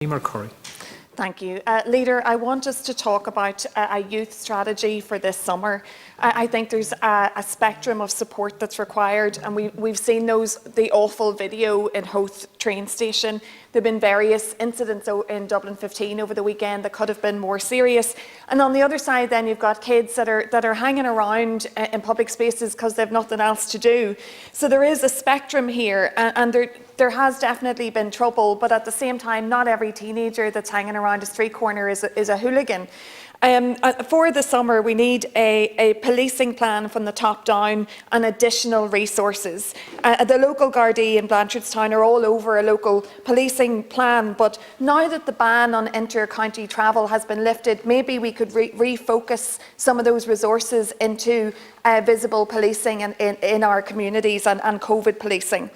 Emer Currie. Thank you. Leader, I want us to talk about a youth strategy for this summer. I think there's a spectrum of support that's required, and we've seen the awful video in Howth train station. There have been various incidents in Dublin 15 over the weekend that could have been more serious. And on the other side then you've got kids that are hanging around in public spaces because they've nothing else to do. So there is a spectrum here, and there has definitely been trouble, but at the same time, not every teenager that's hanging around a street corner is a hooligan. For the summer, we need a policing plan from the top down and additional resources. The local Gardaí in Blanchardstown are all over a local policing plan, but now that the ban on inter-county travel has been lifted, maybe we could refocus some of those resources into visible policing in our communities and COVID policing.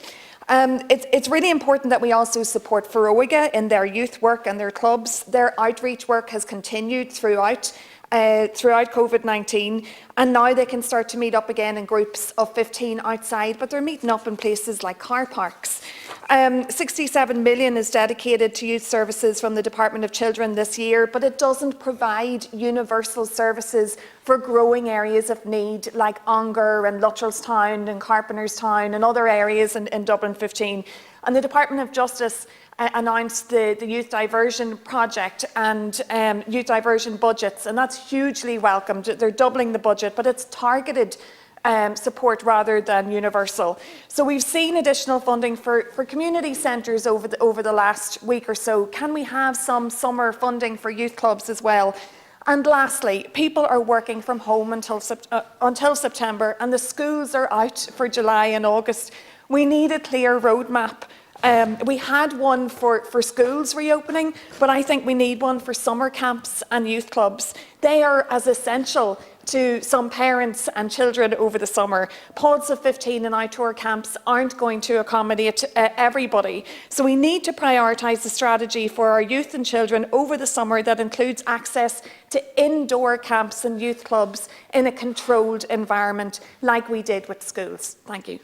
It's really important that we also support Oireachtas in their youth work and their clubs. Their outreach work has continued throughout COVID-19, and now they can start to meet up again in groups of 15 outside, but they're meeting up in places like car parks. 67 million is dedicated to youth services from the Department of Children this year, but it doesn't provide universal services for growing areas of need like Ongar and Luttrellstown and Carpenterstown and other areas in Dublin 15. And the Department of Justice announced the youth diversion project and youth diversion budgets, and that's hugely welcomed. They're doubling the budget, but it's targeted support rather than universal. So we've seen additional funding for community centres over the last week or so. Can we have some summer funding for youth clubs as well? And lastly, people are working from home until September, and the schools are out for July and August. We need a clear roadmap. We had one for schools reopening, but I think we need one for summer camps and youth clubs. They are as essential to some parents and children over the summer. Pods of 15 and outdoor camps aren't going to accommodate everybody. So we need to prioritise a strategy for our youth and children over the summer that includes access to indoor camps and youth clubs in a controlled environment like we did with schools. Thank you.